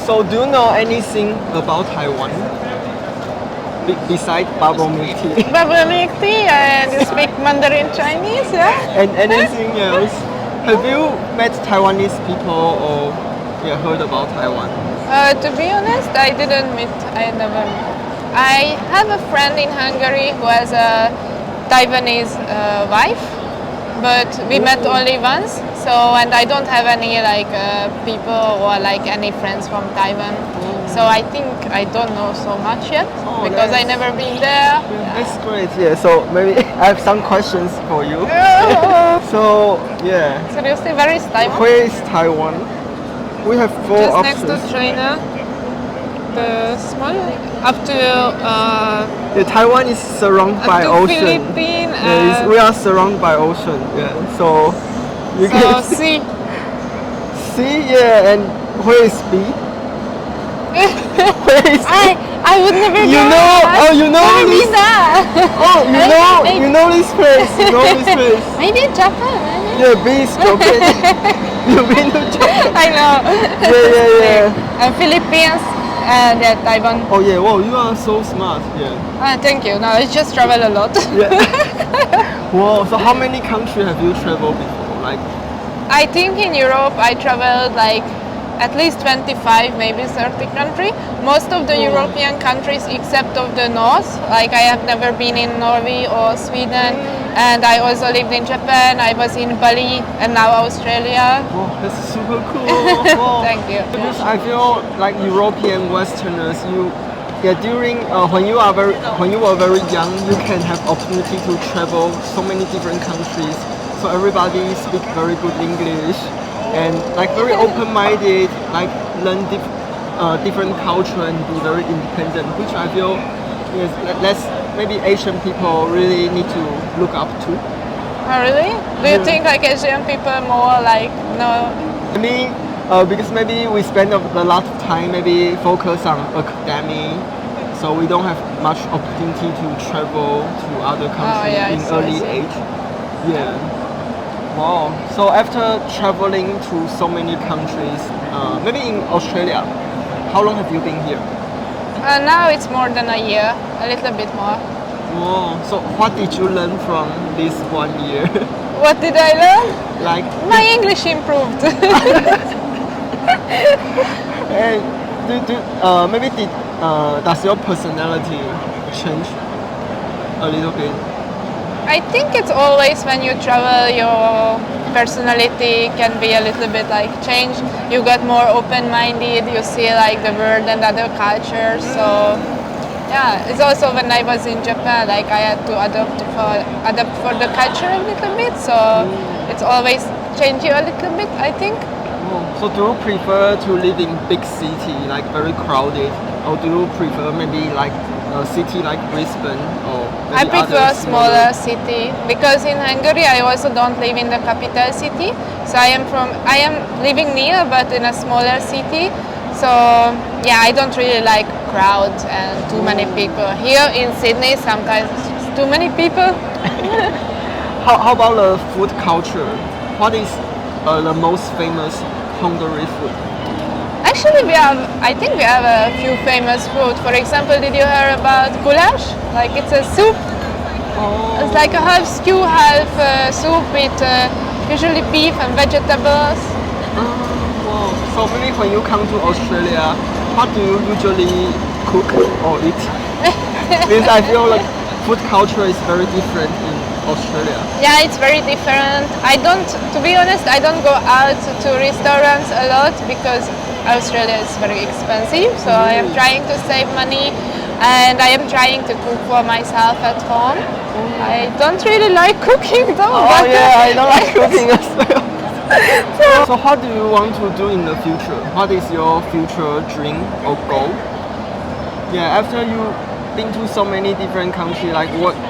So do you know anything about Taiwan? Besides bubble milk tea? Bubble milk tea and you speak Mandarin Chinese, yeah? And anything else? Have you met Taiwanese people or heard about Taiwan? To be honest, I didn't meet, I never met. I have a friend in Hungary who has a Taiwanese wife, but we met only once. So, and I don't have any people or any friends from Taiwan. So I think I don't know so much yet because I never been there. That's great. Yeah. So maybe I have some questions for you. So yeah. Seriously, where is Taiwan? Where is Taiwan? We have four Just options. next to China. The small up to Taiwan is surrounded by ocean. Philippines. We are surrounded by ocean. Yeah. So you can see. See, yeah, and where is B? Where is I would never you know. know? Oh, you know Where this? is that? Oh, you know this place. You know this place. Maybe Japan. Yeah, B is Japan. You've been to Japan. I know. Yeah. And Philippines and Taiwan. Oh yeah, wow, you are so smart. Yeah. Thank you. No, I just travel a lot. Yeah. Wow. So how many countries have you traveled before? I think in Europe I traveled at least 25, maybe 30 countries. Most of the European countries except of the north. I have never been in Norway or Sweden. And I also lived in Japan. I was in Bali and now Australia. Oh, that's super cool. Wow. Thank you. Because I feel like European Westerners, during when you were very young, you can have opportunity to travel so many different countries. So everybody speak very good English and very open-minded, learn different culture and be very independent, which I feel maybe Asian people really need to look up to. Oh really? Do you think Asian people more no? I mean, because maybe we spend a lot of time maybe focus on academy, so we don't have much opportunity to travel to other countries in early age. Yeah. Wow. So after traveling to so many countries, maybe in Australia, how long have you been here? Now it's more than a year, a little bit more. Wow. So what did you learn from this 1 year? What did I learn? My English improved. And does your personality change a little bit? I think it's always when you travel, your personality can be a little bit changed. You get more open-minded. You see the world and other cultures. So yeah, it's also when I was in Japan, I had to adapt for the culture a little bit. So it's always changed you a little bit, I think. So do you prefer to live in big city, very crowded, or do you prefer maybe a city like Brisbane or maybe I prefer a smaller city because in Hungary I also don't live in the capital city. So I am living near but in a smaller city. So yeah, I don't really like crowds and too many people. Here in Sydney sometimes it's too many people. How about the food culture? What is the most famous Hungary food? Actually, I think we have a few famous food. For example, did you hear about goulash? It's a soup. Oh. It's a half stew, half soup with usually beef and vegetables. Wow. So maybe when you come to Australia, what do you usually cook or eat? Because I feel food culture is very different in Australia. Yeah, it's very different. To be honest, I don't go out to restaurants a lot because Australia is very expensive. So I am trying to save money and I am trying to cook for myself at home. I don't really like cooking though. Oh yeah, I don't like cooking as well. So what do you want to do in the future? What is your future dream or goal? Yeah, after you've been to so many different countries,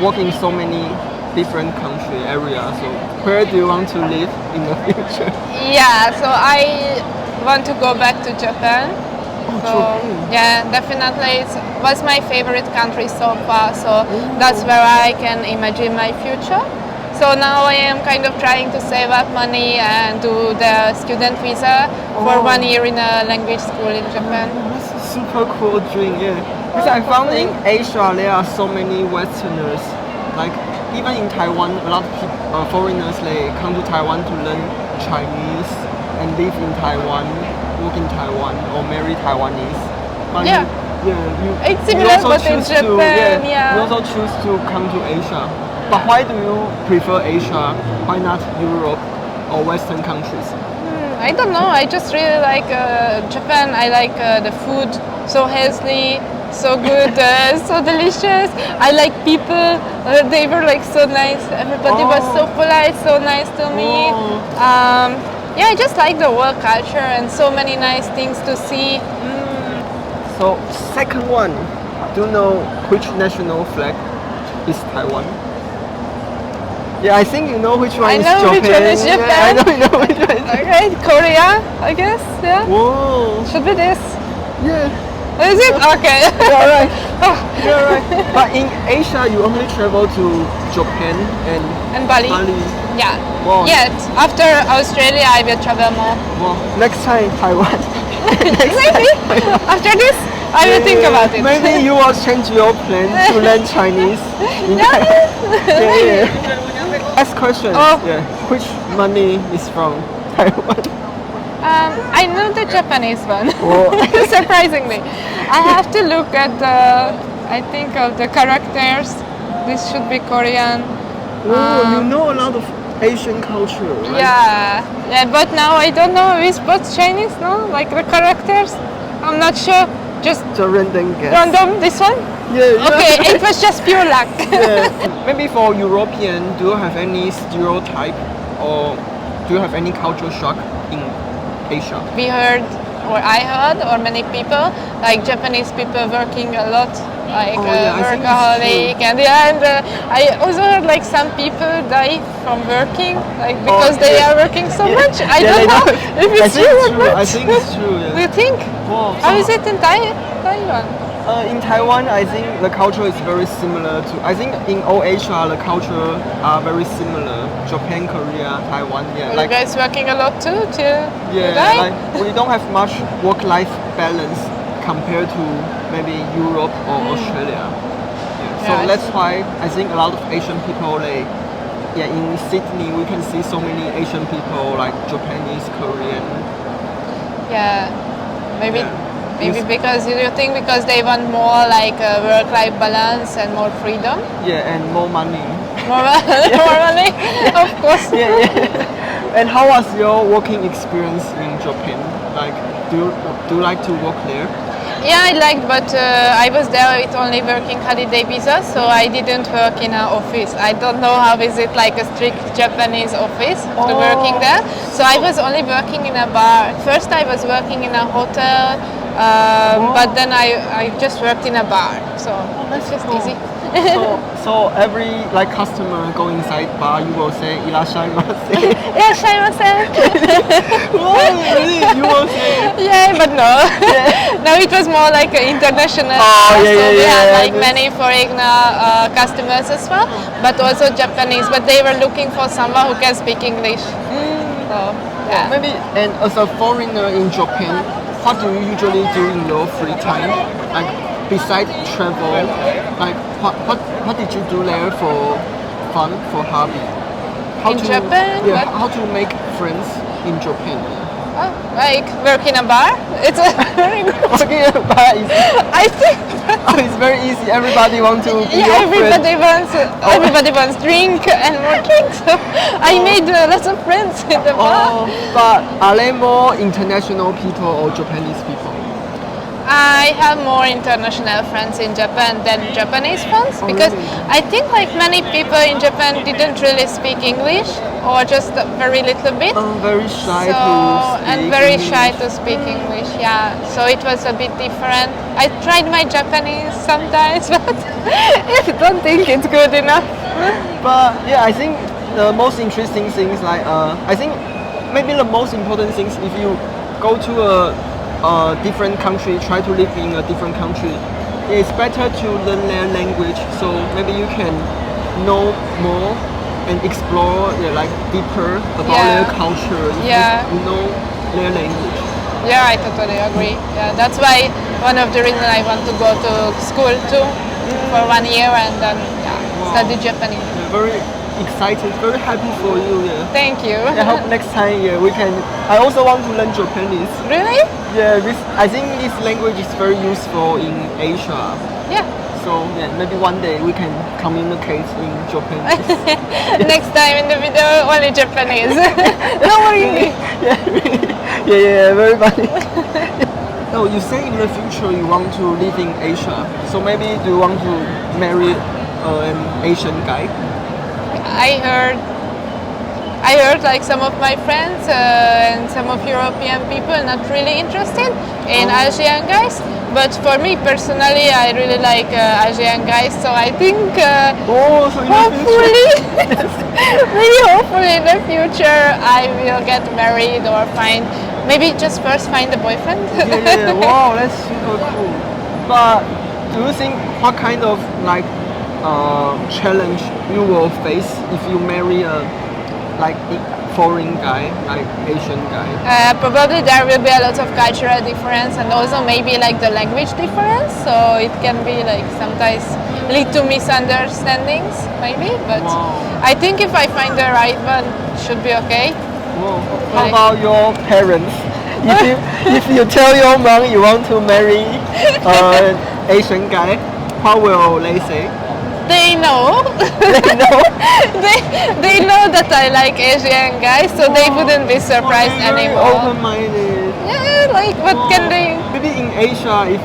work in so many different country areas, so where do you want to live in the future? Yeah, so I want to go back to Japan. Japan. Yeah, definitely it was my favorite country so far, so that's where I can imagine my future. So So now I am kind of trying to save up money and do the student visa for 1 year in a language school in Japan. That's a super cool dream, yeah. Because I found in Asia there are so many Westerners. Like even in Taiwan, a lot of people, foreigners they come to Taiwan to learn Chinese and live in Taiwan, work in Taiwan, or marry Taiwanese. But Yeah. It's similar, also but in choose Japan, You also choose to come to Asia. But why do you prefer Asia? Why not Europe or Western countries? I don't know. I just really like Japan. I like the food, so healthy, so good, so delicious. I like people. They were like so nice. Everybody was so polite, so nice to me. Yeah, I just like the work culture and so many nice things to see. So second one, do you know which national flag is Taiwan? Yeah, I think you know which one is Japan. I know which one is Japan. Yeah, I know you know which one is Okay, Korea, I guess. Yeah. Whoa. Should be this. Yeah. Is it? Okay. You're right. You're right. But in Asia, you only travel to Japan and Bali. Yeah. Wow. Yet after Australia, I will travel more. Well, next time Taiwan. Maybe after this, I will think about it. Maybe you will change your plan to learn Chinese. Yeah. Last question. Oh. Yeah. Which money is from Taiwan? I know the Japanese one. Oh. Surprisingly, I have to look at the. I think of the characters. This should be Korean. Oh, you know a lot of Asian culture, right? Yeah, but now I don't know. Is both Chinese? No, like the characters. I'm not sure. Just So random guess. random. This one. Yeah. Okay, it was just pure luck. Yeah. Maybe for European, do you have any stereotype or do you have any culture shock in Asia? We heard, or I heard, or many people, like Japanese people working a lot, like I think it's workaholic, and I also heard like some people die from working, like because they are working so much. I don't know if it's true or not. I think it's true. Do Yeah. you think? Wow. How is it in Taiwan? In Taiwan, I think the culture is very similar to. I think in all Asia, the culture are very similar. Japan, Korea, Taiwan. Yeah. Are you guys working a lot too? Yeah. die? Like we don't have much work-life balance compared to maybe Europe or Australia. Yeah. So Yeah, I that's why I think a lot of Asian people in Sydney we can see so many Asian people like Japanese, Korean. Yeah, maybe. Yeah. Maybe because you think because they want more like work-life balance and more freedom. Yeah, and more money. More money, of course. Yeah. And how was your working experience in Japan? Like, do you like to work there? Yeah, I liked, but I was there with only working holiday visa, so I didn't work in an office. I don't know how is it like a strict Japanese office to working there. So I was only working in a bar. First I was working in a hotel, but then I just worked in a bar. So it's just easy. So every like customer go inside bar, you will say "irashaimase." Oh, really? You will say? Yeah, but no. No, it was more like international. Oh, yeah, so yeah, we had yeah, like many foreigner customers as well, but also Japanese. But they were looking for someone who can speak English. So yeah. Maybe, and as a foreigner in Japan, what do you usually do in your free time? Like besides travel, like what did you do there for fun, for hobby? Japan? Yeah, how to make friends in Japan? Oh, like work in a bar. It's a very good. Working in a bar is, I think. it's very easy. Everybody wants to be Yeah, your friend. everybody wants drink and more drinks. So I made lots of friends in the bar. But are they more international people or Japanese people? I have more international friends in Japan than Japanese friends because really? I think like many people in Japan didn't really speak English or just very little bit. Very shy So, to speak and very English. shy to speak English, yeah. So it was a bit different. I tried my Japanese sometimes, but I don't think it's good enough. But yeah, I think the most interesting things like I think maybe the most important things if you go to a different country, try to live in a different country, it's better to learn their language so maybe you can know more and explore like deeper about Yeah. their culture. If Yeah. you know their language. Yeah, I totally agree. Yeah, that's why one of the reasons I want to go to school too for 1 year and then study Japanese. Yeah, very excited, very happy for you. Yeah. Thank you. I hope next time we can. I also want to learn Japanese. Really? Yeah, I think this language is very useful in Asia. Yeah. So maybe one day we can communicate in Japanese. Next time in the video, only Japanese. No more English. Yeah, really. Yeah, very funny. Oh, you say in the future you want to live in Asia. So maybe do you want to marry an Asian guy? I heard like some of my friends and some of European people not really interested in Asian guys. But for me personally, I really like Asian guys. So I think So in hopefully, the future. really hopefully in the future I will get married or maybe just first find a boyfriend. Yeah. Wow, that's super cool. But do you think what kind of like challenge you will face if you marry a like foreign guy, like Asian guy? Probably there will be a lot of cultural difference and also maybe like the language difference. So it can be like sometimes lead to misunderstandings maybe. But I think if I find the right one, it should be okay. Whoa. How about your parents? If you tell your mom you want to marry an Asian guy, what will they say? They know. They know. they know that I like Asian guys, so they wouldn't be surprised Very anymore. open-minded. Yeah, like what can they? Maybe in Asia, if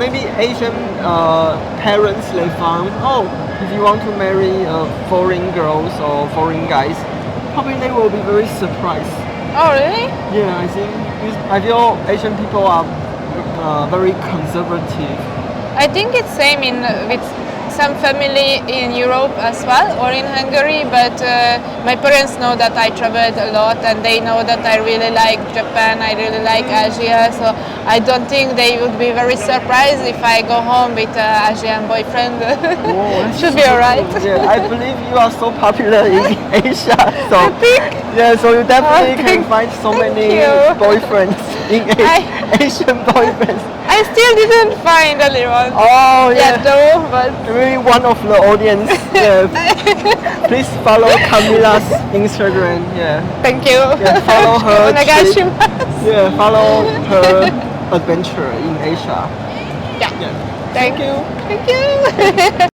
maybe Asian parents they found, if you want to marry foreign girls or foreign guys, probably they will be very surprised. Oh really? Yeah, I feel Asian people are very conservative. I think it's same with some family in Europe as well or in Hungary, but my parents know that I traveled a lot and they know that I really like Japan, I really like Asia, so I don't think they would be very surprised if I go home with an Asian boyfriend. Whoa, Should be alright. Cool. Yeah, I believe you are so popular in Asia, so I think. yeah, so you definitely can find so many you. boyfriends in Asian boyfriends. I still didn't find anyone. Oh Yeah, yeah. though, but Really one of the audience. Yeah. Please follow Camila's Instagram. Yeah. thank you. Yeah, follow her trip. Onegaishimasu. Yeah, follow her adventure in Asia. Yeah. Yeah. Thank you. Thank you.